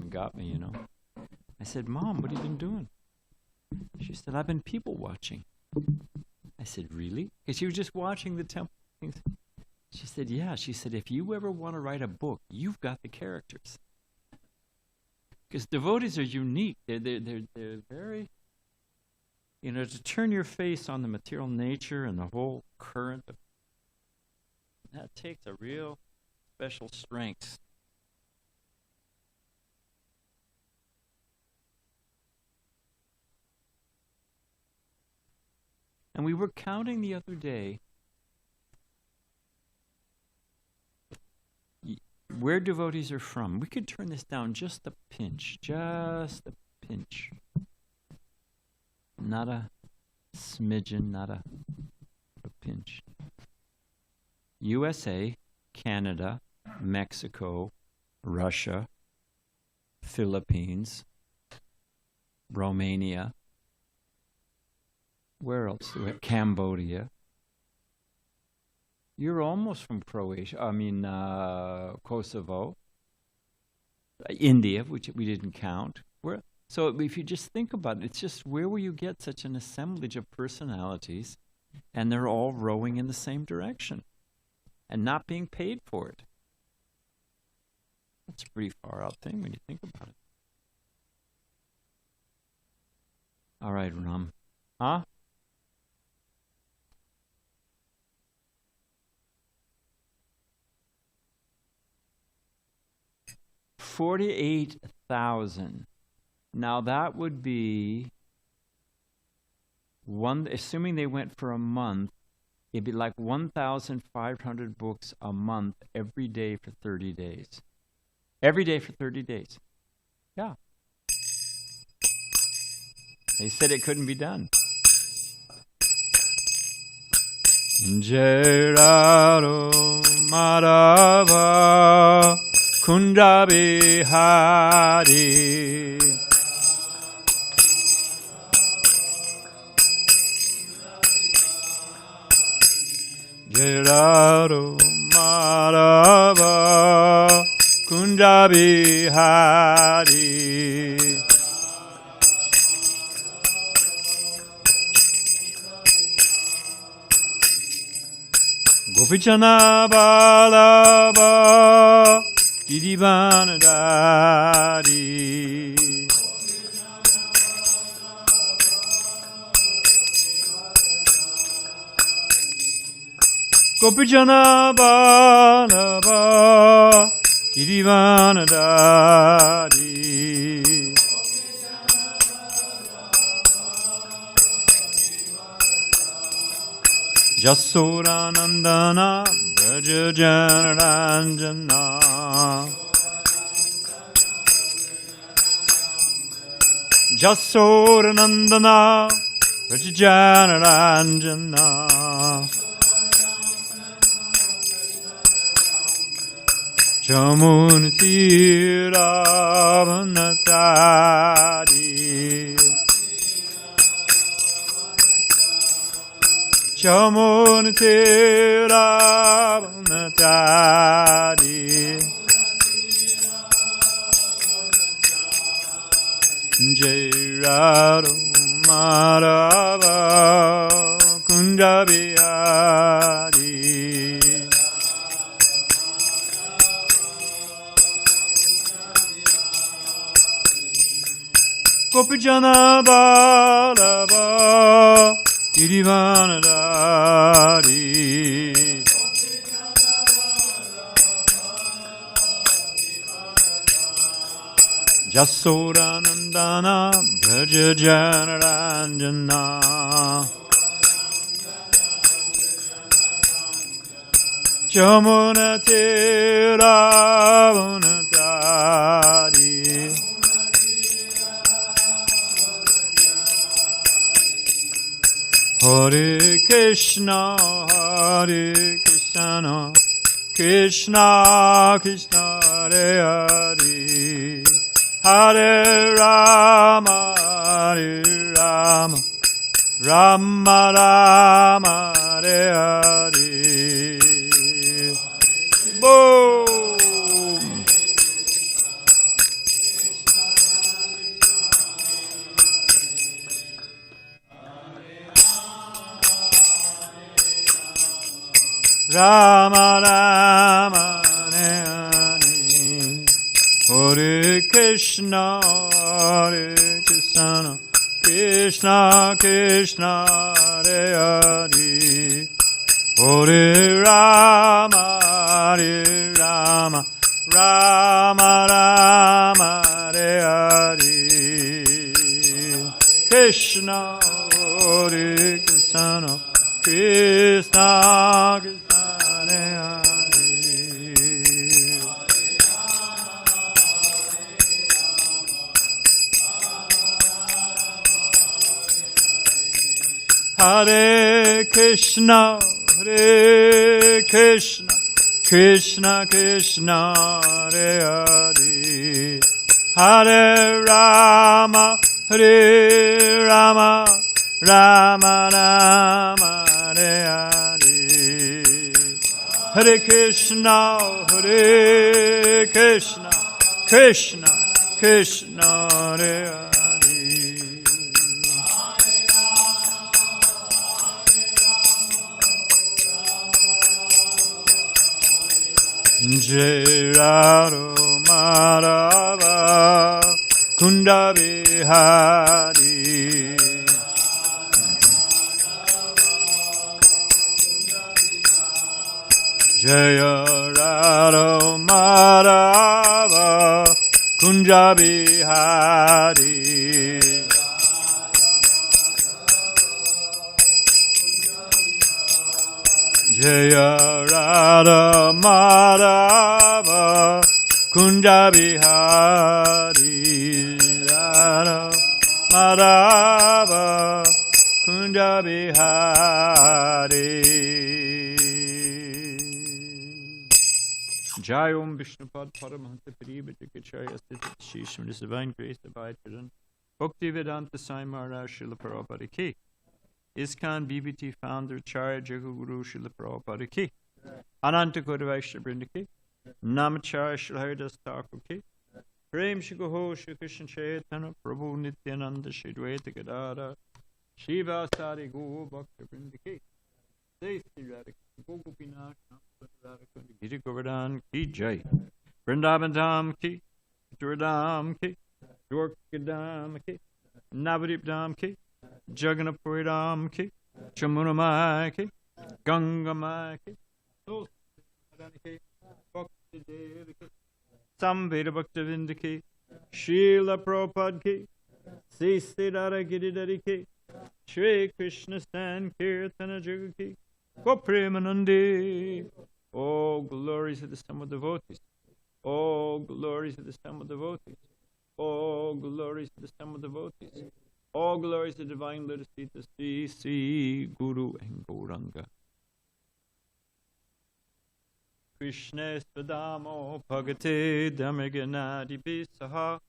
and got me, you know. I said, Mom, what have you been doing? She said, I've been people watching. I said, really? Because she was just watching the temple things. She said, yeah. She said, if you ever want to write a book, you've got the characters. Because devotees are unique. They're very, you know, to turn your face on the material nature and the whole current, that takes a real special strength. And we were counting the other day where devotees are from. We could turn this down just a pinch. Not a smidgen, not a pinch. USA, Canada, Mexico, Russia, Philippines, Romania. Where else? Cambodia. You're almost from Croatia. Kosovo. India, which we didn't count. So if you just think about it, it's just where will you get such an assemblage of personalities and they're all rowing in the same direction and not being paid for it? That's a pretty far out thing when you think about it. All right, Ram. Huh? $48,000. Now that would be assuming they went for a month, it'd be like 1,500 books a month every day for 30 days. Every day for 30 days. Yeah. They said it couldn't be done. Jai Radha Madhava Kunda Bihari Jai Radha Madhava Kunda Bihari Gopichana Balaba Girivanadari Gopichana Balaba Girivanadari Jasodanandana Braja Janaranjana Jasodanandana Braja Janaranjana Jamunati Ravanatari Jamunati Ravanatari Jai Radha Madhava Kunda Bihari Gopijana Balava Girivanadari Jasodanandana Braja Janaranjana Jamunati Ravanatari Hare Krishna, Krishna Krishna, Hare Hare, Hare Rama, Rama Rama, Hare Hare. Boom! Rama Rama Hare Hare, Hare Krishna Krishna Krishna Hare Hare, Hare Rama Rama Rama Hare Hare, Krishna Hare Krishna Krishna Krishna Hare Hare. Hare Krishna Krishna Krishna Hare Hare, Hare Rama Rama Rama Hare Hare, Hare Krishna Krishna Krishna Hare Hare. Jai Radha Madhava Kunda Bihari, Jaya Radha Madhava Kunja Bihari, Jaya Radha Madhava Kunja Bihari, Radha Madhava Kunja Bihari. Jai Om Vishnupad Paramahansa Pariva Jagachaya Sthita Shisham, this divine grace abide within Bhakti Vedanta Sai Maharaj Srila Prabhupada Ki, ISKCON BBT founder Acharya Jagaguru Srila Prabhupada Ki, Ananta Gaura Vaishnava Vrinda Ki, Namacharya Srila Haridas Thakur Ki, Prem Shri Gaho Shri Krishna Chaitanya Prabhu Nityananda Shri Dvaita Gadadhara Shiva Sari Gaur Bhakta Vrinda Ki, Jai Sri Radha Gopinath Giri Govardhan Ki Jai, Vrindavan Dham Ki, Dham Ki, Dwarkadam Ki, Navadip Dham Ki, Jagannath-puri Dham Ki, Chamunamai Ki, Gangamai Ki, Tulsi Bhakti Devi Ki, Samveda Bhakta Vinda Ki, Srila Prabhupada Ki, Sri Radha Giridhari Ki, Shri Krishna Sankirtana Jaga Ki, Gopremanandi. Oh, glories of the sum of devotees. Oh, glories of the sum of devotees. Oh, glories of the sum of devotees. All glories to divine Lotus feet, the Sri Guru and Gauranga. Krishna Spadamo Bhagate Damaganadi Bisaha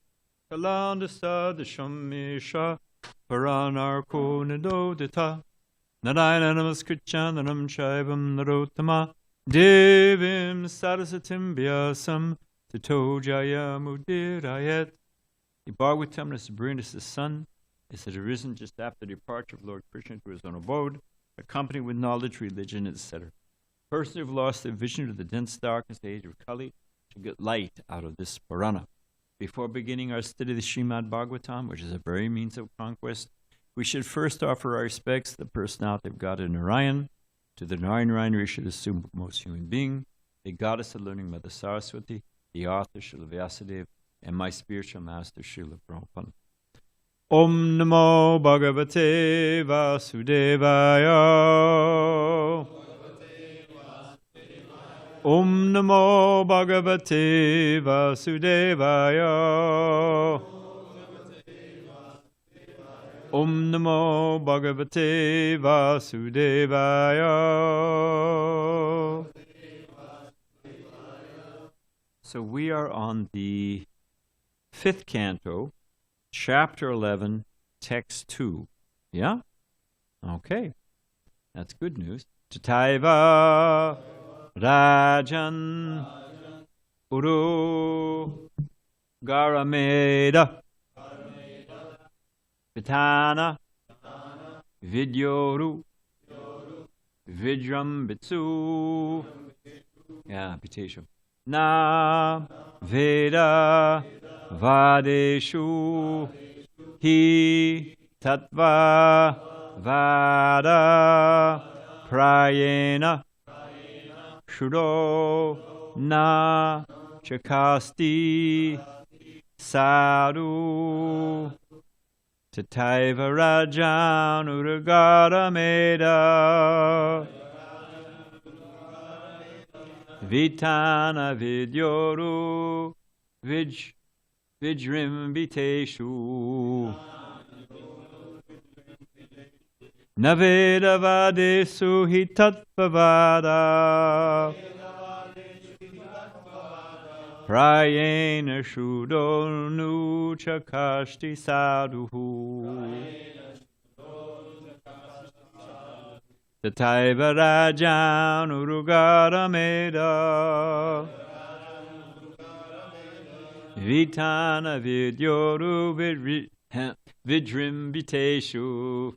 Kalanda Sadasham Misha Paranarko Nadodita Narayana Namaskritchandanam Shaivam Narottama Devim Sarasatim Vyasam Tato Jaya Mudirayat. The Bhagavatam is the sun. It had arisen just after the departure of Lord Krishna to his own abode, accompanied with knowledge, religion, etc. Persons who have lost their vision to the dense darkness of the age of Kali should get light out of this Purana. Before beginning our study of the Srimad Bhagavatam, which is a very means of conquest, we should first offer our respects to the personality of God in Narayan, to the Narayan Rishi, the supreme-most human being, the goddess of learning, Mother Saraswati, the author, Srila Vyasadeva, and my spiritual master, Srila Prabhupada. Om Namo Bhagavate Vasudevaya. Om Namo Bhagavate Vasudevaya. Om Namo Bhagavate Vasudevaya. So we are on the 5th canto, Chapter 11, Text 2. Yeah? Okay. That's good news. Tataiva Rajan Uru Garameda Pitana Vidyoru Vidrambitsu. Yeah, Piteshu. Na Veda Vadeshu Hi Tattva Vada Prayena Shudo Na Chakasti Sadhu Tataiva Rajan Uragara Meda Vitana Vidyoru Vijrimbiteshu Naveda Vadesu Hitatvavada Prayena Shudonu Chakashti Sadhu Tataiva Rajan Urugara Meda Vitana Vidyoru Vidrimbiteshu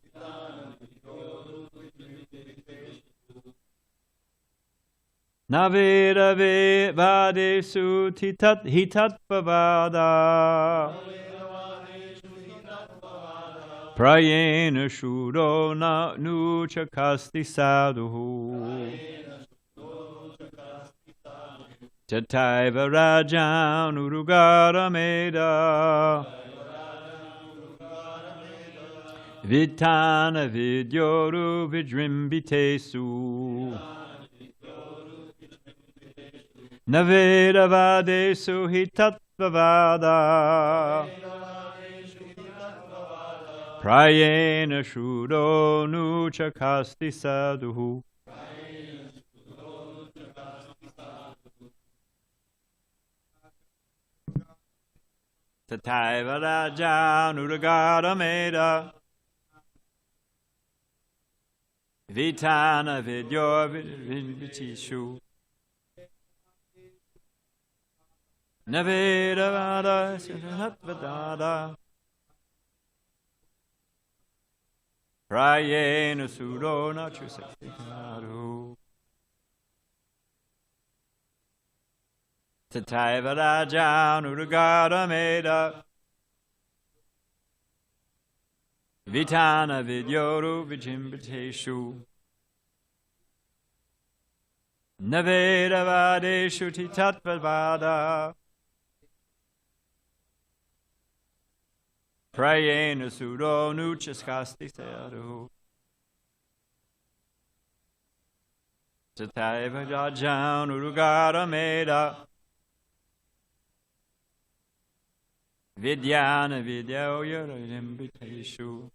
Naveda Vadesu Hitatvavada Prayena Shudo Nu Chakasti Sadhu Tataiva Rajan Urugara Meda Vitana Vidyoru Vidrimbitesu Naveda Vadesu Hitatvavada Prayena Shudo Nu Chakasti Sadhu Tataiva Rajan Uragara Meda Vitana Vidyor Vidrimbiteshu Naveda Vada Hitatvavada Prayena Sudona Chusakti Tataiva Rajan Uragara Meda Vitana Vidyoru Vijrimbiteshu Naveda Vadeshu Titatvavada Prayena Sudonu Chakasti Sadhu Tataiva Rajan Urugara Meda Vidyana Vidyoya Vidrimbiteshu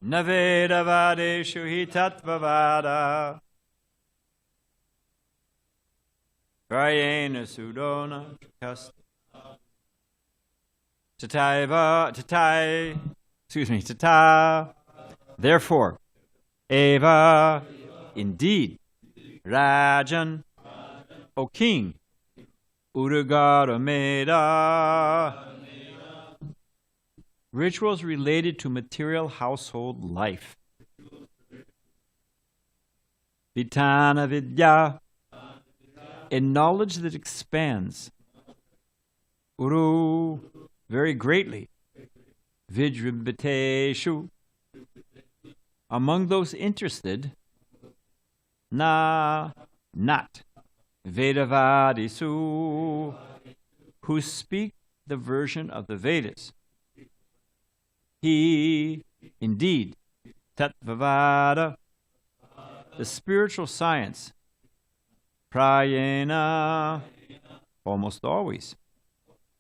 Naveda Vadeshu Hitatvavada Prayena Sudona Chakasti Tata. Therefore, Eva, indeed, Rajan, O king, Urugara Meda. Rituals related to material household life. Vitana Vidya, a knowledge that expands. Uru, very greatly. Vidrimbiteshu, among those interested. Na, not. Vedavadisu, who speak the version of the Vedas. He, indeed, Tattvavada, the spiritual science. Prayena, almost always.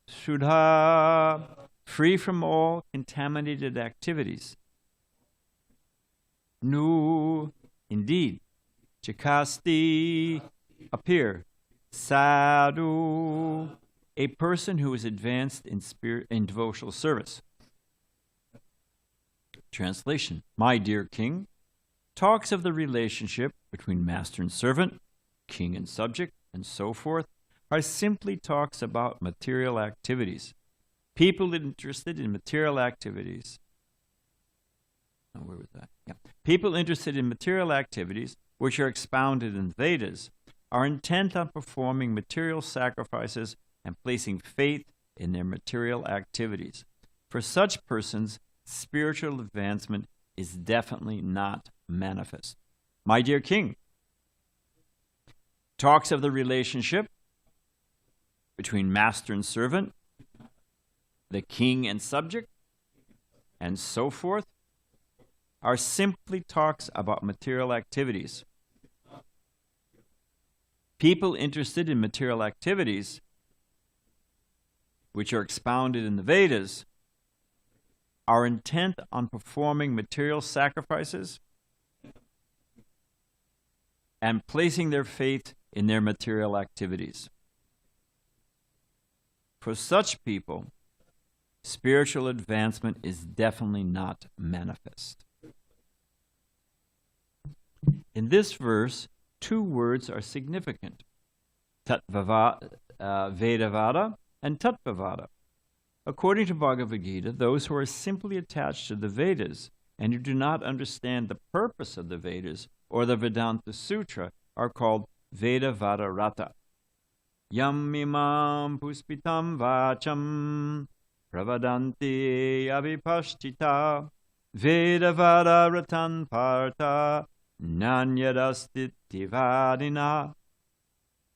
Shuddha, free from all contaminated activities. Nu, indeed. Chakasti, appear. Sadhu, a person who is advanced in spirit in devotional service. Translation: My dear king talks of the relationship between master and servant, king and subject, and so forth, are simply talks about material activities. People interested in material activities. Oh, where was that? Yeah. People interested in material activities, which are expounded in Vedas, are intent on performing material sacrifices and placing faith in their material activities. For such persons, spiritual advancement is definitely not manifest. My dear king talks of the relationship between master and servant, the king and subject, and so forth, are simply talks about material activities. People interested in material activities, which are expounded in the Vedas, are intent on performing material sacrifices and placing their faith in their material activities. For such people, spiritual advancement is definitely not manifest. In this verse, two words are significant: Vedavada and Tattvavada. According to Bhagavad Gita, those who are simply attached to the Vedas and who do not understand the purpose of the Vedas or the Vedanta Sutra are called Vedavada Rata. Yam imam puspitam vacham pravadanti avipashtita Vedavada ratan parta nanyadastittivadina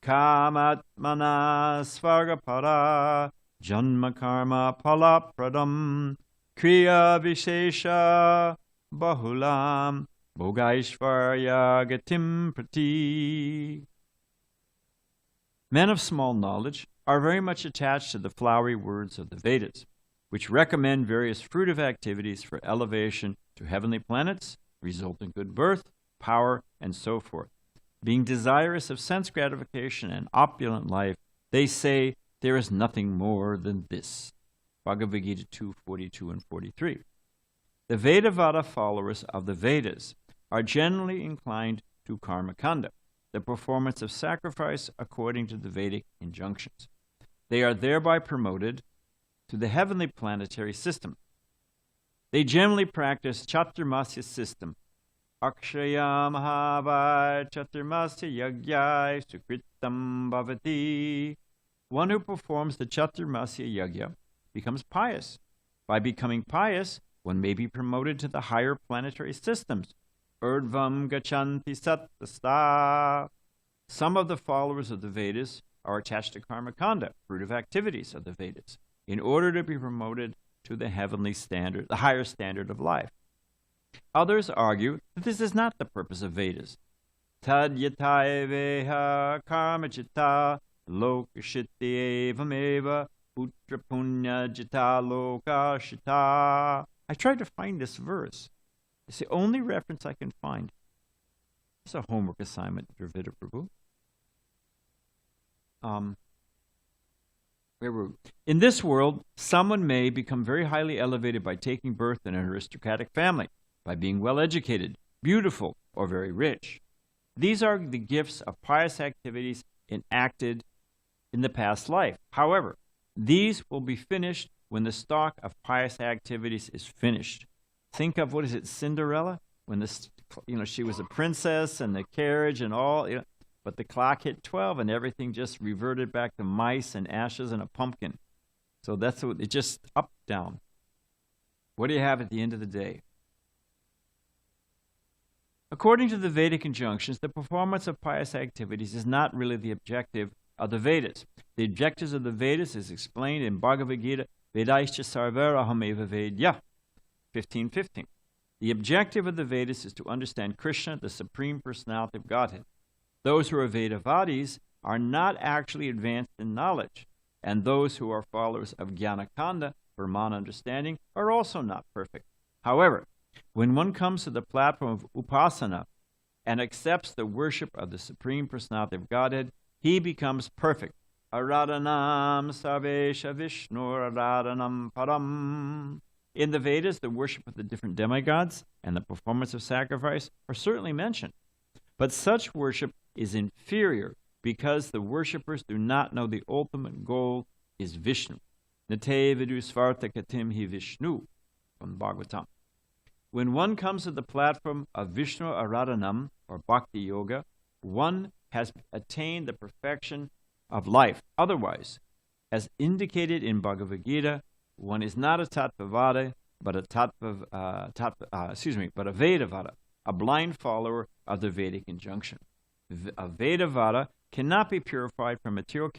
kamatmana svargapara janma karma palapradam kriya vishesha bahulam bhogaishvarya gatim prati. Men of small knowledge are very much attached to the flowery words of the Vedas, which recommend various fruitive activities for elevation to heavenly planets, result in good birth, power, and so forth. Being desirous of sense gratification and opulent life, they say there is nothing more than this. Bhagavad Gita 2:42 and 43. The Vedavada followers of the Vedas are generally inclined to karmakanda, the performance of sacrifice according to the Vedic injunctions. They are thereby promoted to the heavenly planetary system. They generally practice Chaturmasya system. Akshaya Mahavai Chaturmasya Yagyai Sukritam Bhavati. One who performs the Chaturmasya Yagya becomes pious. By becoming pious, one may be promoted to the higher planetary systems. Urdvam Gachanti Sattasta. Some of the followers of the Vedas are attached to karmakanda, fruitive activities of the Vedas, in order to be promoted to the heavenly standard, the higher standard of life. Others argue that this is not the purpose of Vedas. Tad yatai veha karma chitta lokashiti evameva putra punya jita lokashita. I tried to find this verse. It's the only reference I can find. It's a homework assignment, Dravida Prabhu. Where were we? In this world, someone may become very highly elevated by taking birth in an aristocratic family, by being well educated, beautiful, or very rich. These are the gifts of pious activities enacted in the past life. However, these will be finished when the stock of pious activities is finished. Think of, what is it, Cinderella? When she was a princess and the carriage and all, but the clock hit 12 and everything just reverted back to mice and ashes and a pumpkin. So that's what it just up, down. What do you have at the end of the day? According to the Vedic injunctions, the performance of pious activities is not really the objective of the Vedas. The objectives of the Vedas is explained in Bhagavad Gita, Vedaischa sarvara hameva vedya, 15:15. The objective of the Vedas is to understand Krishna, the Supreme Personality of Godhead. Those who are Vedavadis are not actually advanced in knowledge, and those who are followers of Jnanakanda, Brahman understanding, are also not perfect. However, when one comes to the platform of Upasana and accepts the worship of the Supreme Personality of Godhead, he becomes perfect. Aradhanam Sarvesha Vishnur Aradhanam Param. In the Vedas, the worship of the different demigods and the performance of sacrifice are certainly mentioned. But such worship is inferior because the worshippers do not know the ultimate goal is Vishnu. Nate vidu svarta katim hi Vishnu, from Bhagavatam. When one comes to the platform of Vishnu Aradhanam, or Bhakti Yoga, one has attained the perfection of life. Otherwise, as indicated in Bhagavad Gita, one is not a Tattvavada, but a Vedavada, a blind follower of the Vedic injunction. A Vedavada cannot be purified from material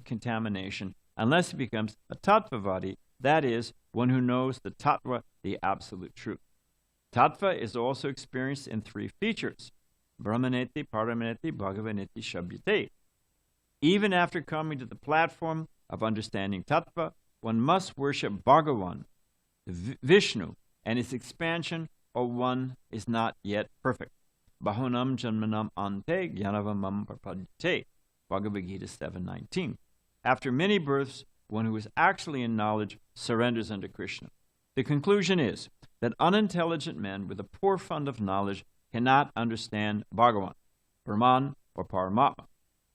contamination unless he becomes a Tattvavadi, that is, one who knows the Tattva, the absolute truth. Tattva is also experienced in three features: Brahmaneti, Paramaneti, Bhagavaneti, Shabhyate. Even after coming to the platform of understanding Tattva, one must worship Bhagavan, Vishnu, and its expansion, or one is not yet perfect. Bahunam janmanam ante jnanavamam prapadyate. Bhagavad Gita 7:19. After many births, one who is actually in knowledge surrenders unto Krishna. The conclusion is that unintelligent men with a poor fund of knowledge cannot understand Bhagavan, Brahman, or Paramatma.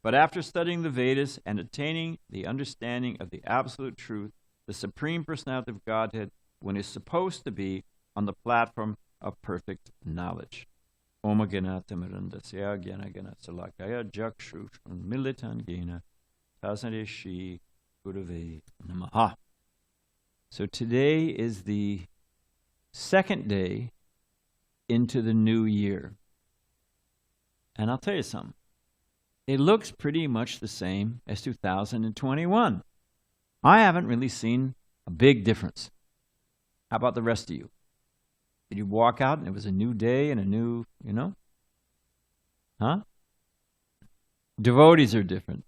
But after studying the Vedas and attaining the understanding of the absolute truth, the Supreme Personality of Godhead, one is supposed to be on the platform of perfect knowledge. Om Ganatamirandasya Gyana Ganatsalakaya Jakshu Militan Gena Tasadeshi Gurave Namaha. So today is the second day into the new year. And I'll tell you something. It looks pretty much the same as 2021. I haven't really seen a big difference. How about the rest of you? Did you walk out and it was a new day and a new, Huh? Devotees are different.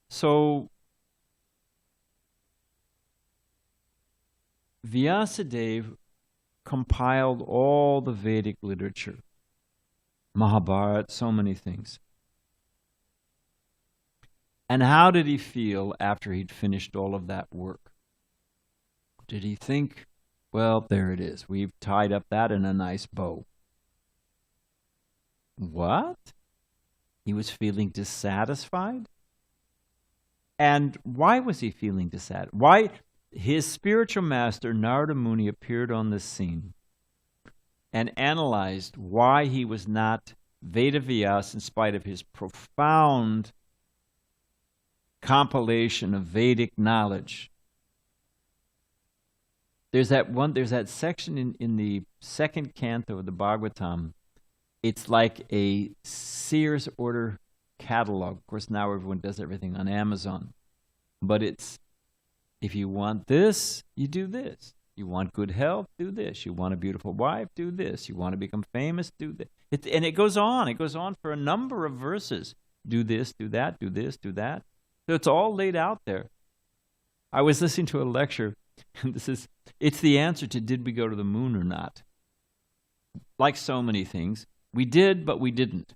So, Vyasadeva compiled all the Vedic literature, Mahabharata, so many things. And how did he feel after he'd finished all of that work? Did he think, well, there it is. We've tied up that in a nice bow. What? He was feeling dissatisfied? And why was he feeling dissatisfied? Why? His spiritual master, Narada Muni, appeared on the scene and analyzed why he was not Vedavyas in spite of his profound compilation of Vedic knowledge. There's that section in the second canto of the Bhagavatam. It's like a Sears order catalog. Of course, now everyone does everything on Amazon. But it's, if you want this, you do this. You want good health, do this. You want a beautiful wife, do this. You want to become famous, do this. And it goes on. It goes on for a number of verses. Do this, do that, do this, do that. So it's all laid out there. I was listening to a lecture, and it's the answer to did we go to the moon or not. Like so many things, we did, but we didn't.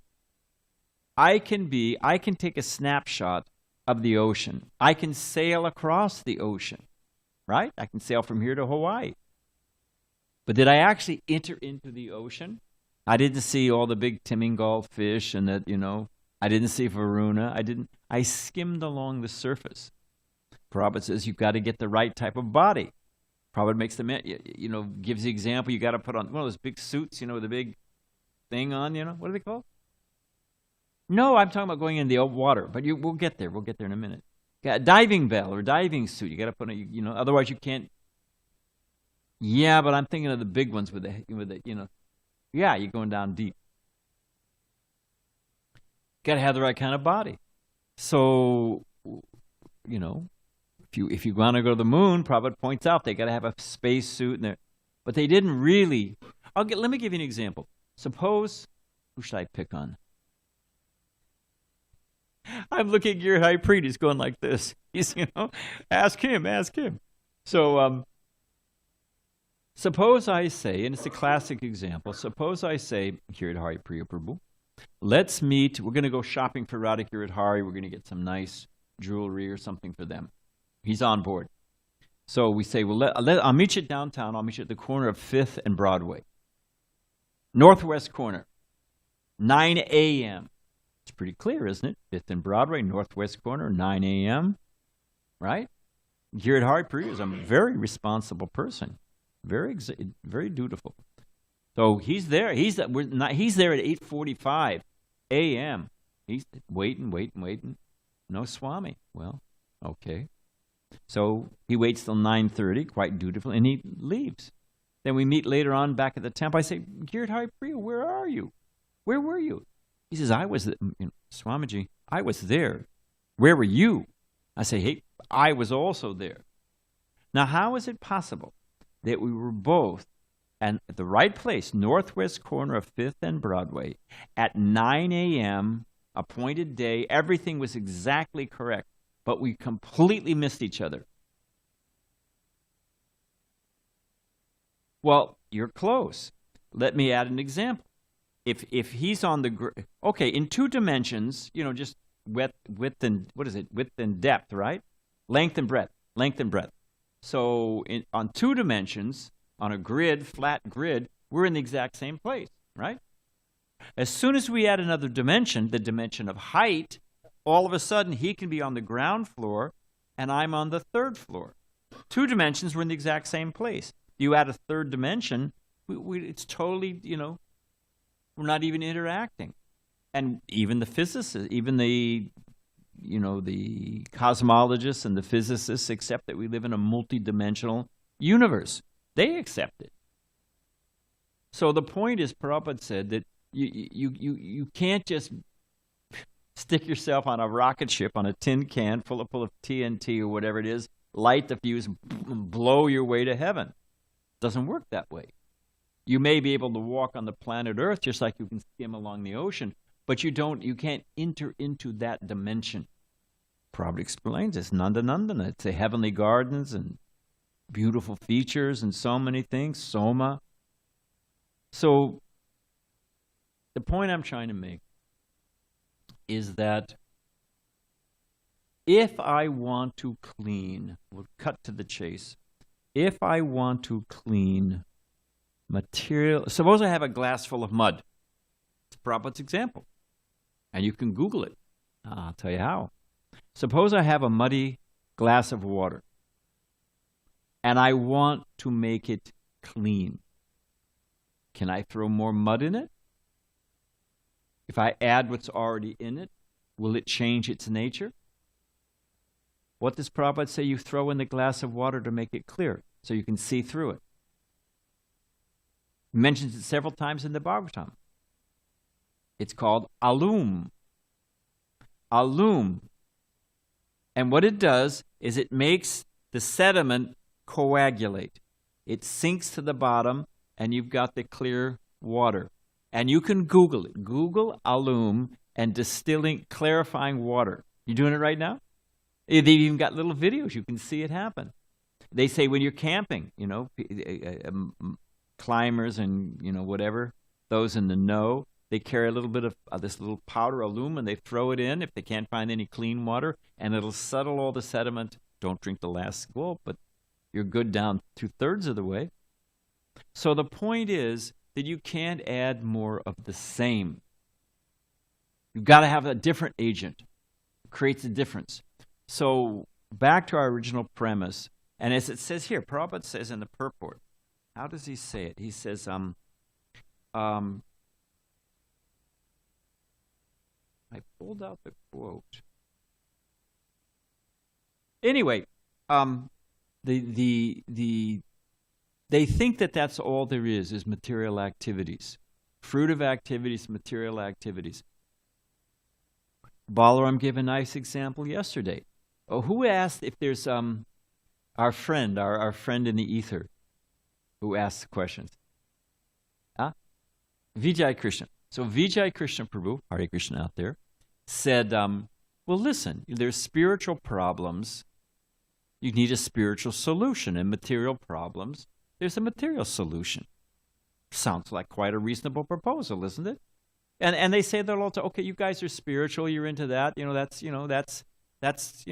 I can take a snapshot of the ocean. I can sail across the ocean, right? I can sail from here to Hawaii. But did I actually enter into the ocean? I didn't see all the big Timingal fish and that, I didn't see Varuna. I skimmed along the surface. Prabhupada says you've got to get the right type of body. Prabhupada makes gives the example, you got to put on one of those big suits, with the big thing on, what are they called? No, I'm talking about going in the water, but we'll get there. We'll get there in a minute. Got a diving bell or diving suit. You got to put on, otherwise you can't. Yeah, but I'm thinking of the big ones with the. Yeah, you're going down deep. Got to have the right kind of body. So, if you want to go to the moon, Prabhupada points out they got to have a space suit in there, but they didn't really. Let me give you an example. Suppose, who should I pick on? I'm looking at your high priest. He's going like this. He's, ask him. So, suppose I say, and it's a classic example, suppose I say, Kiridhari Priya Prabhu, let's meet, we're going to go shopping for Radha Kiridhari, we're going to get some nice jewelry or something for them. He's on board. So we say, well, I'll meet you downtown, I'll meet you at the corner of 5th and Broadway. Northwest corner, 9 a.m. It's pretty clear, isn't it? 5th and Broadway, northwest corner, 9 a.m., right? Giridhari Priya is a very responsible person. very dutiful. So he's there. He's there at 8:45 a.m. He's waiting. No Swami. Well, okay. So he waits till 9:30, quite dutiful, and he leaves. Then we meet later on back at the temple. I say, Girdhari Priya, where are you? Where were you? He says, Swamiji, I was there. Where were you? I say, hey, I was also there. Now, how is it possible that we were both at the right place, northwest corner of 5th and Broadway, at 9 a.m., appointed day, everything was exactly correct, but we completely missed each other? Well, you're close. Let me add an example. If he's on the in 2 dimensions, just width and depth, right? Length and breadth. So on 2 dimensions, on a grid, flat grid, we're in the exact same place, right? As soon as we add another dimension, the dimension of height, all of a sudden he can be on the ground floor and I'm on the 3rd floor. 2 dimensions, we're in the exact same place. You add a 3rd dimension, it's totally, we're not even interacting. And even the physicists, even the cosmologists and the physicists accept that we live in a multidimensional universe. They accept it. So the point is, Prabhupada said that you can't just stick yourself on a rocket ship, on a tin can full of TNT or whatever it is, light the fuse, blow your way to heaven. It doesn't work that way. You may be able to walk on the planet Earth just like you can skim along the ocean, but you can't enter into that dimension. Prabhupada explains it's Nandanandana. It's the heavenly gardens and beautiful features and so many things, Soma. So the point I'm trying to make is that if I want to clean, we'll cut to the chase, if I want to clean material, suppose I have a glass full of mud. It's Prabhupada's example. And you can Google it. I'll tell you how. Suppose I have a muddy glass of water and I want to make it clean. Can I throw more mud in it? If I add what's already in it, will it change its nature? What does Prabhupada say you throw in the glass of water to make it clear so you can see through it? He mentions it several times in the Bhagavatam. It's called alum. Alum. And what it does is it makes the sediment coagulate. It sinks to the bottom and you've got the clear water. And you can Google it. Google alum and distilling, clarifying water. You doing it right now? They've even got little videos. You can see it happen. They say when you're camping, climbers and, whatever, those in the know, they carry a little bit of this little powder alum and they throw it in if they can't find any clean water, and it'll settle all the sediment. Don't drink the last gulp, but you're good down 2/3 of the way. So the point is that you can't add more of the same. You've got to have a different agent. It creates a difference. So back to our original premise, and as it says here, Prabhupada says in the purport, how does he say it? He says, I pulled out the quote. Anyway, they think that that's all there is material activities. Fruit of activities, material activities. Balaram gave a nice example yesterday. Oh, who asked if there's our friend in the ether, who asked the questions? Vijay Krishna. So Vijay Krishna Prabhu, Hare Krishna out there, said, well, listen, there's spiritual problems. You need a spiritual solution. And material problems, there's a material solution. Sounds like quite a reasonable proposal, isn't it? And they say they're all, okay, you guys are spiritual, you're into that, that's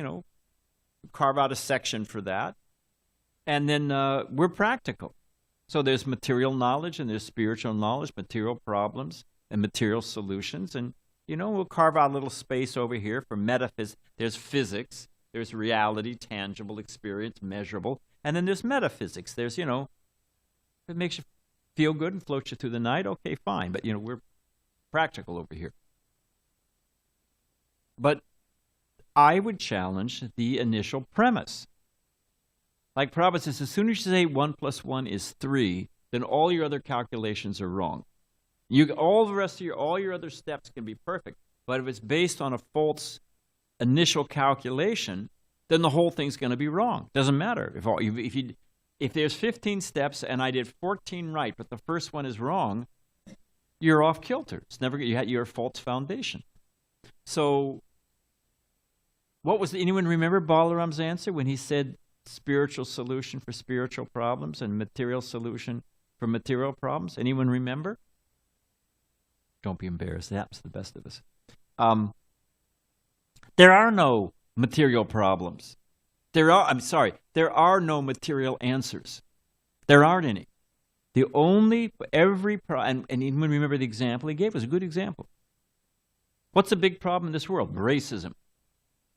carve out a section for that. And then we're practical. So there's material knowledge and there's spiritual knowledge, material problems and material solutions. And, we'll carve out a little space over here for metaphysics. There's physics, there's reality, tangible experience, measurable. And then there's metaphysics. There's, If it makes you feel good and floats you through the night, okay, fine. But, we're practical over here. But I would challenge the initial premise. Like Prabhupada says, as soon as you say 1 + 1 is 3, then all your other calculations are wrong. All the rest of all your other steps can be perfect. But if it's based on a false initial calculation, then the whole thing's going to be wrong. Doesn't matter. If there's 15 steps and I did 14 right, but the first one is wrong, you're off kilter. It's never your false foundation. So, anyone remember Balaram's answer when he said spiritual solution for spiritual problems and material solution for material problems? Anyone remember? Don't be embarrassed. That's the best of us. There are no material problems. There are no material answers. There aren't any. The only, and even remember the example he gave was a good example. What's a big problem in this world? Racism.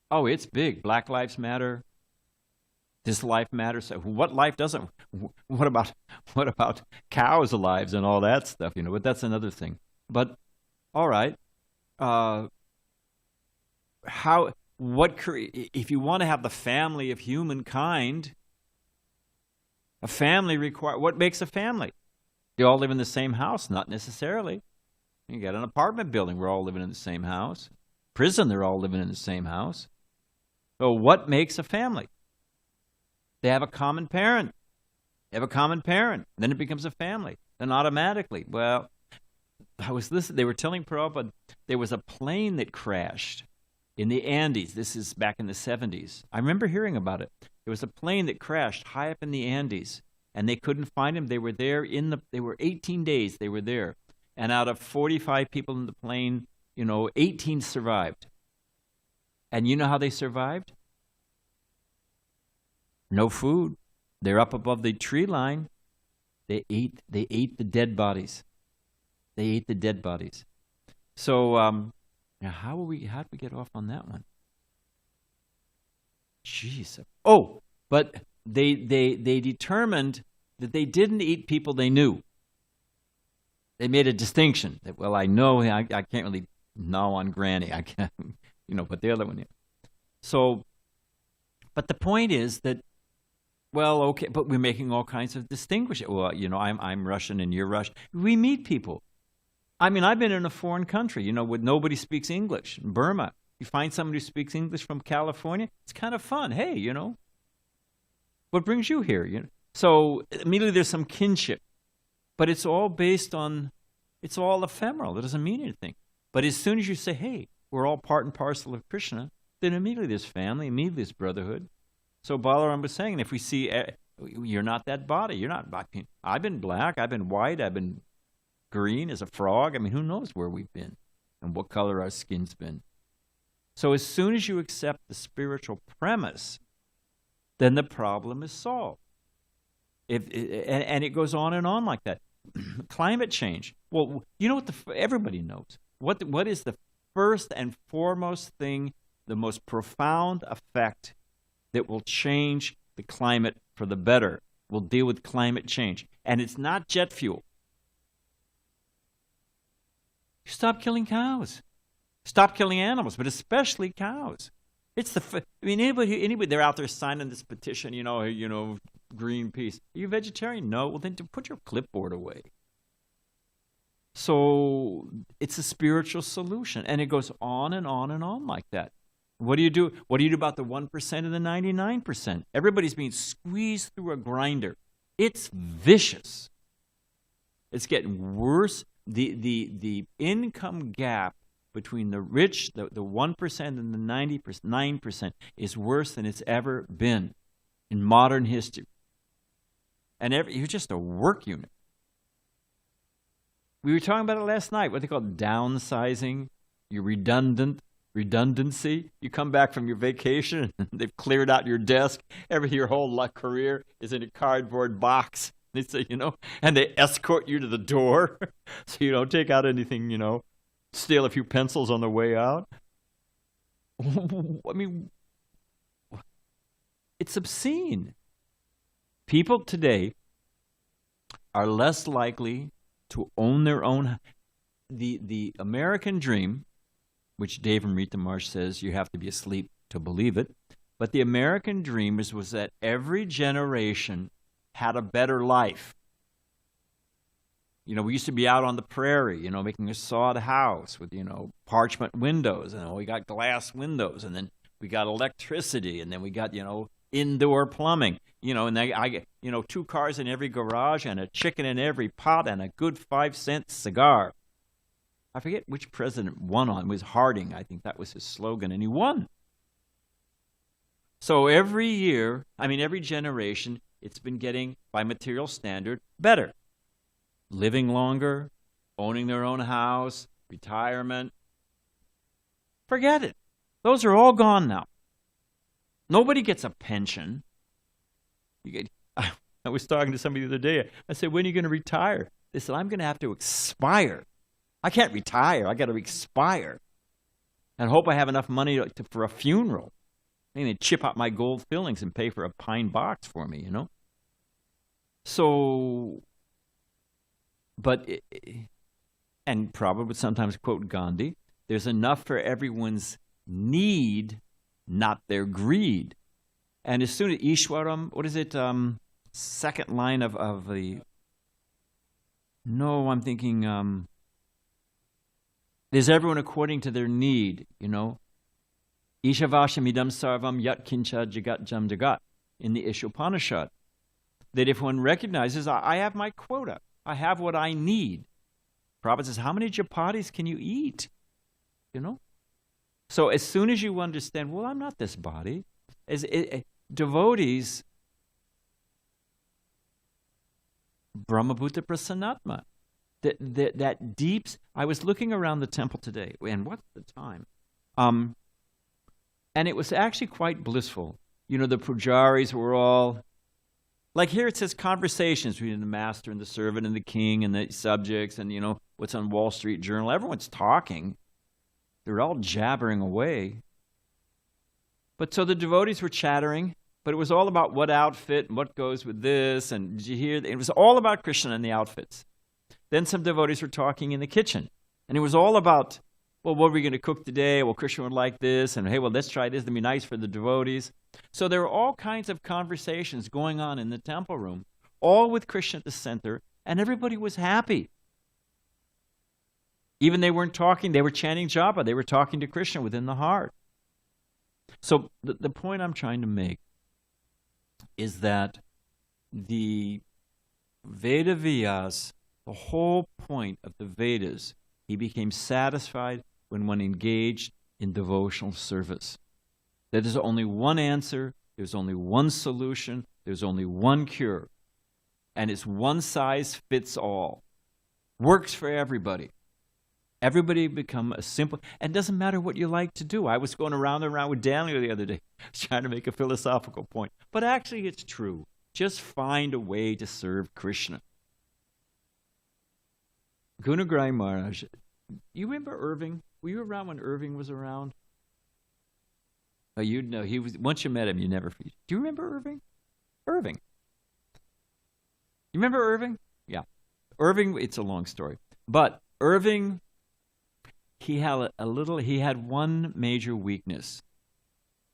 Oh, it's big. Black lives matter. This life matters. What life doesn't? What about cows' lives and all that stuff? But that's another thing. But all right, if you want to have the family of humankind, a family what makes a family? They all live in the same house? Not necessarily. You got an apartment building, we're all living in the same house. Prison, they're all living in the same house. So what makes a family? They have a common parent. Then it becomes a family. Then automatically, they were telling Prabhupada there was a plane that crashed in the Andes. This is back in the 70s. I remember hearing about it. There was a plane that crashed high up in the Andes, and they couldn't find him. They were there they were 18 days they were there. And out of 45 people in the plane, 18 survived. And you know how they survived? No food. They're up above the tree line. They ate the dead bodies. So now how did we get off on that one? Jeez. Oh, but they determined that they didn't eat people they knew. They made a distinction that, I know I can't really gnaw on Granny. I can't, but the other one, yeah. So, but the point is that, okay, but we're making all kinds of distinguishing. Well, I'm Russian and you're Russian. We meet people. I mean, I've been in a foreign country, where nobody speaks English. In Burma, you find somebody who speaks English from California, it's kind of fun. Hey, what brings you here? So immediately there's some kinship. But it's all it's all ephemeral. It doesn't mean anything. But as soon as you say, hey, we're all part and parcel of Krishna, then immediately there's family, immediately there's brotherhood. So Balaram was saying, if we see, you're not that body. You're not, I've been black, I've been white, I've been green as a frog. I mean, who knows where we've been and what color our skin's been. So as soon as you accept the spiritual premise, then the problem is solved. And it goes on and on like that. Climate change. Well, you know what everybody knows. What is the first and foremost thing, the most profound effect that will change the climate for the better, will deal with climate change? And it's not jet fuel. Stop killing cows. Stop killing animals, but especially cows. It's anybody, they're out there signing this petition, Greenpeace. Are you vegetarian? No. Well, then put your clipboard away. So it's a spiritual solution, and it goes on and on and on like that. What do you do? What do you do about the 1% and the 99%? Everybody's being squeezed through a grinder. It's vicious. It's getting worse. The income gap between the rich, the 1% and the 9% is worse than it's ever been in modern history. And you're just a work unit. We were talking about it last night, what they call downsizing, your redundancy. You come back from your vacation, and they've cleared out your desk. Your whole career is in a cardboard box. They say, and they escort you to the door so you don't take out anything, steal a few pencils on the way out. I mean, it's obscene. People today are less likely to own their own. The American dream, which Dave Amrita Maharaj says you have to be asleep to believe it, but the American dream was that every generation had a better life. We used to be out on the prairie, making a sod house with, parchment windows, and we got glass windows, and then we got electricity, and then we got, indoor plumbing, and I get, 2 cars in every garage and a chicken in every pot and a good 5-cent cigar. I forget which president won on. It was Harding. I think that was his slogan, and he won. So every year, every generation, it's been getting, by material standard, better. Living longer, owning their own house, retirement. Forget it. Those are all gone now. Nobody gets a pension. I was talking to somebody the other day. I said, when are you going to retire? They said, I'm going to have to expire. I can't retire. I got to expire. And hope I have enough money for a funeral. They chip out my gold fillings and pay for a pine box for me, So, and Prabhupada would sometimes quote Gandhi, there's enough for everyone's need, not their greed. And as soon as Ishwaram, what is it, second line of the, no, I'm thinking, there's everyone according to their need, Ishavasham idam sarvam yat kincha jagat jam jagat in the Ishopanishad. That if one recognizes, I have my quota, I have what I need. Prabhupada says, how many chapatis can you eat? So as soon as you understand, well, I'm not this body. Devotees, Brahmabhuta Prasanatma, that deep. I was looking around the temple today, and what's the time? And it was actually quite blissful. The pujaris were all, like here it says conversations between the master and the servant and the king and the subjects and, what's on Wall Street Journal. Everyone's talking. They're all jabbering away. But so the devotees were chattering, but it was all about what outfit and what goes with this. And did you hear? It was all about Krishna and the outfits. Then some devotees were talking in the kitchen. And it was all about, well, what are we going to cook today? Well, Krishna would like this. And hey, well, let's try this. It'll be nice for the devotees. So there were all kinds of conversations going on in the temple room, all with Krishna at the center, and everybody was happy. Even they weren't talking, they were chanting japa. They were talking to Krishna within the heart. So the point I'm trying to make is that the Veda Vyas, the whole point of the Vedas, he became satisfied when one engaged in devotional service. That there's only one answer, there's only one solution, there's only one cure. And it's one size fits all. Works for everybody. Everybody become a simple, and it doesn't matter what you like to do. I was going around and around with Daniel the other day, trying to make a philosophical point. But actually it's true. Just find a way to serve Krishna. Gunagrai Maharaj, you remember Irving? Were you around when Irving was around? Oh, you'd know. He was. Once you met him, you never forget. Do you remember Irving? Irving. You remember Irving? Yeah. Irving, it's a long story. But Irving, he had one major weakness.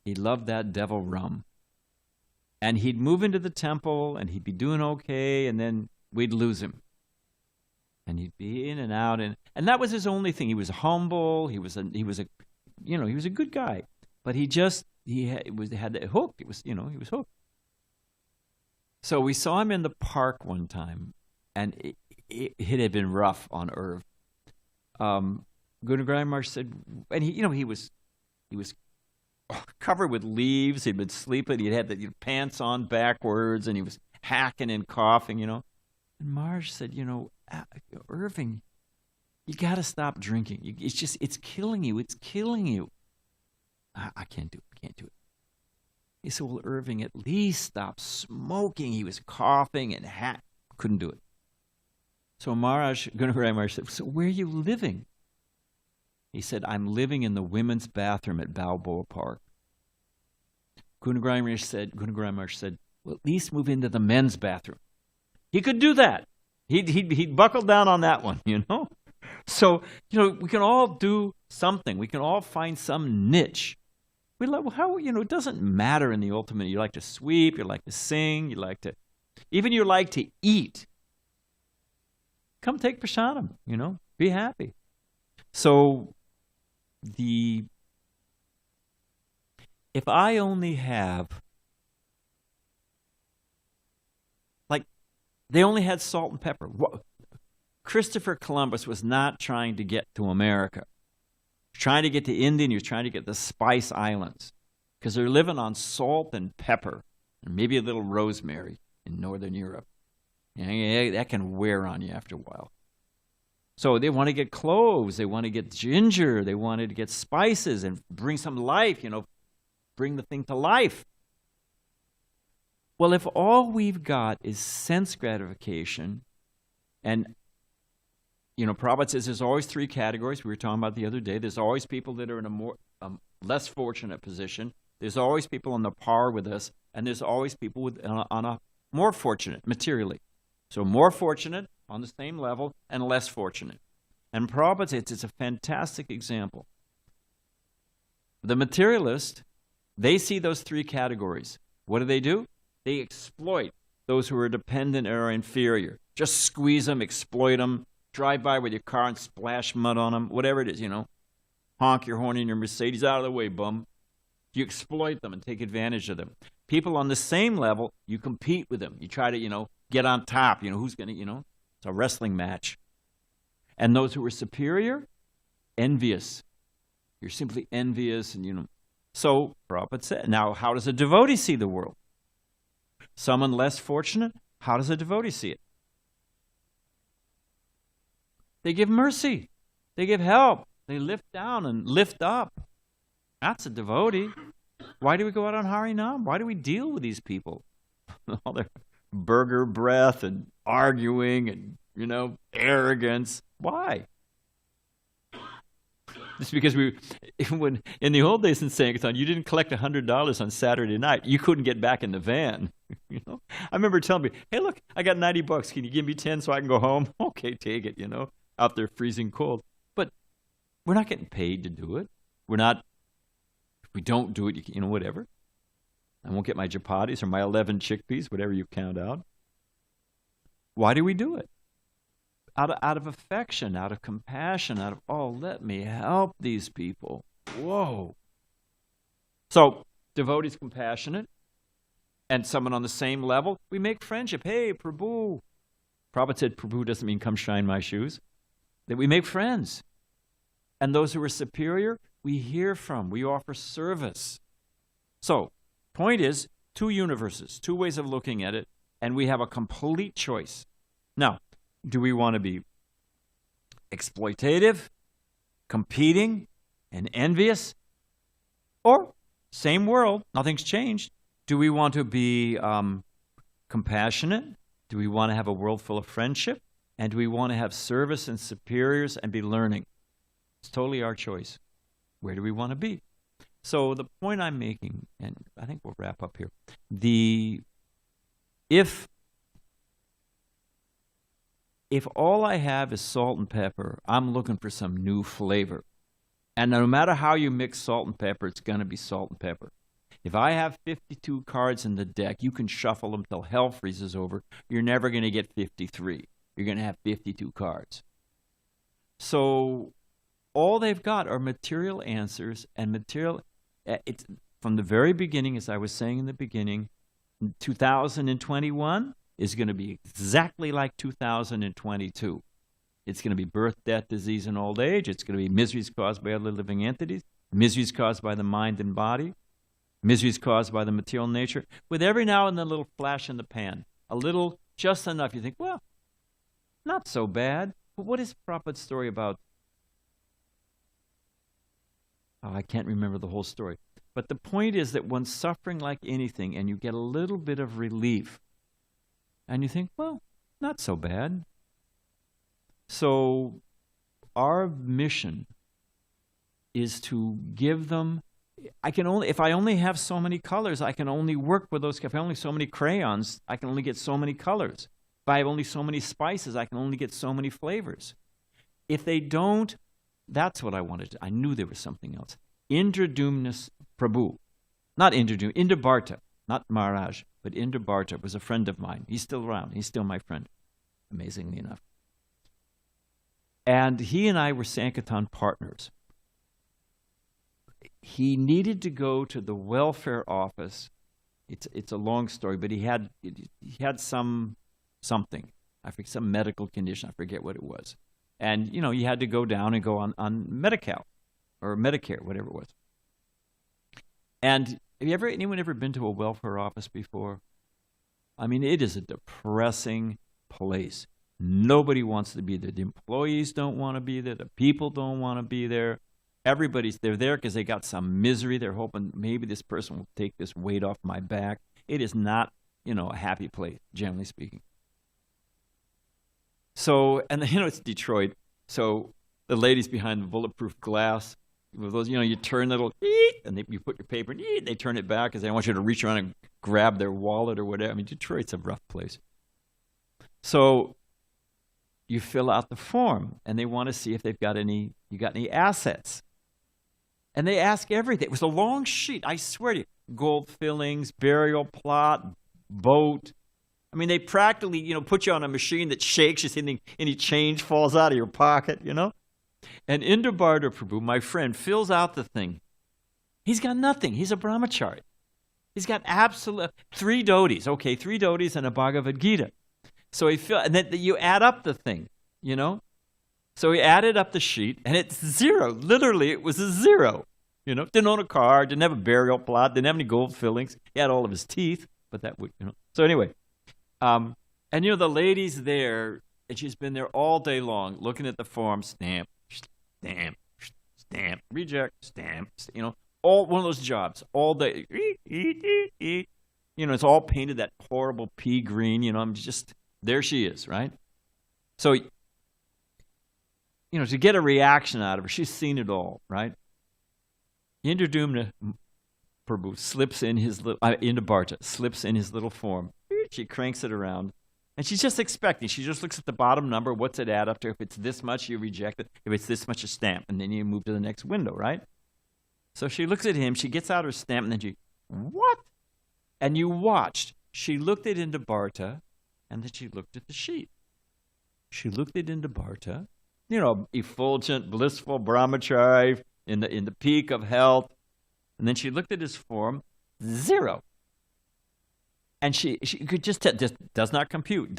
He loved that devil rum. And he'd move into the temple, and he'd be doing okay, and then we'd lose him. And he'd be in and out, and that was his only thing. He was humble. He was a good guy. But he had that hook. He was hooked. So we saw him in the park one time, and it had been rough on Irv. Gunagrai Maharaj said, and he was covered with leaves. He'd been sleeping. He had the pants on backwards, and he was hacking and coughing. And Maharaj said, Irving, you got to stop drinking. It's killing you. It's killing you. I can't do it. He said, well, Irving, at least stop smoking. He was coughing and couldn't do it. So Gunagrai Maharaj said, so where are you living? He said, I'm living in the women's bathroom at Balboa Park. Gunagrai Maharaj said, well, at least move into the men's bathroom. He could do that. He'd buckle down on that one, you know? So, we can all do something. We can all find some niche. We love it doesn't matter in the ultimate. You like to sweep, you like to sing, you like to eat. Come take prasadam, be happy. So if I only have, they only had salt and pepper. Christopher Columbus was not trying to get to America. He was trying to get to India, and he was trying to get the Spice Islands, because they're living on salt and pepper, and maybe a little rosemary in Northern Europe. That can wear on you after a while. So they want to get cloves, they want to get ginger, they wanted to get spices and bring some life, bring the thing to life. Well, if all we've got is sense gratification, and, Prabhupada says there's always three categories. We were talking about the other day. There's always people that are in a more less fortunate position. There's always people on the par with us, and there's always people on a more fortunate materially. So more fortunate on the same level and less fortunate. And Prabhupada says it's a fantastic example. The materialist, they see those three categories. What do? They exploit those who are dependent or inferior. Just squeeze them, exploit them, drive by with your car and splash mud on them, whatever it is, Honk your horn in your Mercedes, out of the way, bum. You exploit them and take advantage of them. People on the same level, you compete with them. You try to, get on top. Who's going to, it's a wrestling match. And those who are superior, envious. You're simply envious and, So, Prabhupada said, now how does a devotee see the world? Someone less fortunate, how does a devotee see it? They give mercy. They give help. They lift down and lift up. That's a devotee. Why do we go out on Harinam? Why do we deal with these people? All their burger breath and arguing and, arrogance. Why? Just because when in the old days in Sankirtan, you didn't collect $100 on Saturday night, you couldn't get back in the van. I remember telling me, hey, look, I got $90. Can you give me 10 so I can go home? Okay, take it, out there freezing cold. But we're not getting paid to do it. If we don't do it, whatever. I won't get my chapatis or my 11 chickpeas, whatever you count out. Why do we do it? Out of affection, out of compassion, let me help these people. Whoa. So, devotee's compassionate, and someone on the same level, we make friendship. Hey, Prabhu. Prabhupada said Prabhu doesn't mean come shine my shoes. That we make friends. And those who are superior, we hear from. We offer service. So, point is, two universes, two ways of looking at it, and we have a complete choice. Now, do we want to be exploitative, competing, and envious? Or, same world, nothing's changed. Do we want to be compassionate? Do we want to have a world full of friendship? And do we want to have service and superiors and be learning? It's totally our choice. Where do we want to be? So the point I'm making, and I think we'll wrap up here, if all I have is salt and pepper, I'm looking for some new flavor. And no matter how you mix salt and pepper, it's going to be salt and pepper. If I have 52 cards in the deck, you can shuffle them till hell freezes over. You're never going to get 53. You're going to have 52 cards. So all they've got are material answers and material. It's from the very beginning, as I was saying in the beginning, 2021 is going to be exactly like 2022. It's going to be birth, death, disease, and old age. It's going to be miseries caused by other living entities, miseries caused by the mind and body, miseries caused by the material nature, with every now and then a little flash in the pan, a little, just enough. You think, well, not so bad. But what is Prabhupada's story about? Oh, I can't remember the whole story. But the point is that when suffering like anything and you get a little bit of relief, and you think, well, not so bad. So our mission is to give them, if I only have so many colors, I can only work with those. If I only have so many crayons, I can only get so many colors. I have only so many spices, I can only get so many flavors. If they don't, that's what I wanted to. I knew there was something else. Indradumna Prabhu, not Indradumna, Indrabharta, not Maharaj, but Indrabharta was a friend of mine. He's still around. He's still my friend, amazingly enough. And he and I were Sankirtan partners. He needed to go to the welfare office. It's a long story, but he had something. I forget, some medical condition. I forget what it was. And, you had to go down and go on Medi-Cal or Medicare, whatever it was. And have anyone ever been to a welfare office before? I mean, it is a depressing place. Nobody wants to be there. The employees don't want to be there. The people don't want to be there. They're there because they got some misery. They're hoping maybe this person will take this weight off my back. It is not, a happy place, generally speaking. So, and it's Detroit. So the ladies behind the bulletproof glass, with those, you turn the little, and you put your paper, and they turn it back because they want you to reach around and grab their wallet or whatever. I mean, Detroit's a rough place. So you fill out the form, and they want to see if you got any assets. And they ask everything. It was a long sheet, I swear to you. Gold fillings, burial plot, boat. I mean, they practically, put you on a machine that shakes, you see any change falls out of your pocket, And Indrabharta Prabhu, my friend, fills out the thing. He's got nothing. He's a brahmachari. He's got absolute 3 dhotis. Okay, 3 dhotis and a Bhagavad Gita. So and then you add up the thing, So he added up the sheet, and it's 0. Literally, it was a 0. Didn't own a car, didn't have a burial plot, didn't have any gold fillings. He had all of his teeth, but that would, So anyway, and the lady's there, and she's been there all day long, looking at the form, stamp, stamp, stamp, reject, stamp, all one of those jobs, all day. It's all painted that horrible pea green, I'm just, there she is, right? So, to get a reaction out of her, she's seen it all, right? Indradumna Prabhu slips in his little, Indrabharta slips in his little form. She cranks it around, and she's just expecting. She just looks at the bottom number. What's it add up to? If it's this much, you reject it. If it's this much, a stamp, and then you move to the next window, right? So she looks at him. She gets out her stamp, and then what? And you watched. She looked at Indrabharta, and then she looked at the sheet. She looked at Indrabharta, effulgent, blissful brahmachari in the peak of health. And then she looked at his form, 0. And she could just does not compute.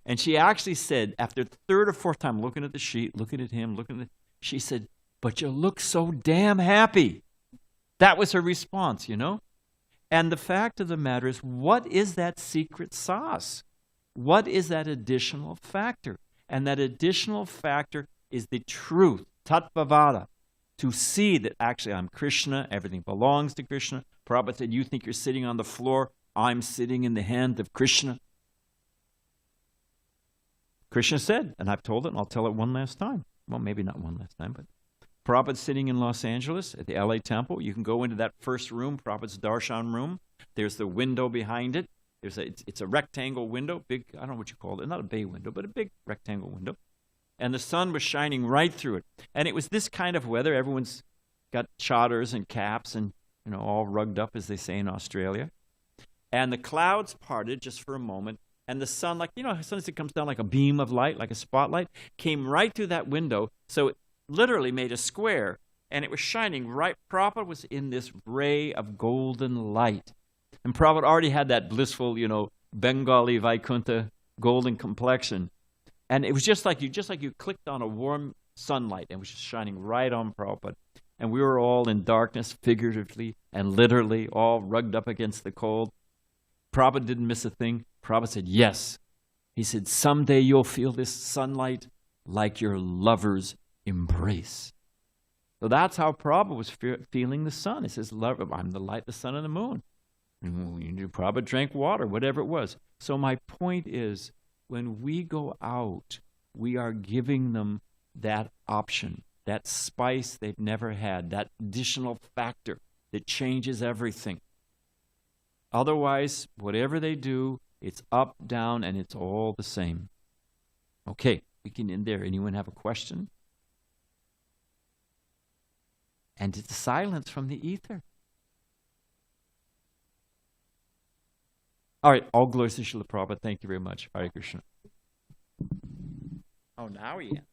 And she actually said, after the 3rd or 4th time looking at the sheet, looking at him, she said, "But you look so damn happy." That was her response, And the fact of the matter is, what is that secret sauce? What is that additional factor? And that additional factor is the truth, tattvavada, to see that actually I'm Krishna, everything belongs to Krishna. Prabhupada said, you think you're sitting on the floor, I'm sitting in the hand of Krishna. Krishna said, and I've told it, and I'll tell it one last time. Well, maybe not one last time, but Prabhupada's sitting in Los Angeles at the LA temple. You can go into that first room, Prabhupada's darshan room. There's the window behind it. It's a rectangle window, big, I don't know what you call it, not a bay window, but a big rectangle window. And the sun was shining right through it. And it was this kind of weather. Everyone's got chadars and caps and, all rugged up, as they say in Australia. And the clouds parted just for a moment. And the sun, sometimes it comes down like a beam of light, like a spotlight, came right through that window. So it literally made a square. And it was shining right. Prabhupada was in this ray of golden light. And Prabhupada already had that blissful, Bengali Vaikuntha golden complexion. And it was just like you clicked on a warm sunlight, and it was just shining right on Prabhupada. And we were all in darkness, figuratively and literally, all rugged up against the cold. Prabhupada didn't miss a thing. Prabhupada said, yes. He said, someday you'll feel this sunlight like your lover's embrace. So that's how Prabhupada was feeling the sun. He says, I'm the light, the sun, and the moon. And Prabhupada drank water, whatever it was. So my point is, when we go out, we are giving them that option, that spice they've never had, that additional factor that changes everything. Otherwise, whatever they do, it's up, down, and it's all the same. Okay, we can end there. Anyone have a question? And it's silence from the ether. All right, all glories to Srila Prabhupada. Thank you very much. Hare Krishna. Oh, now he ends.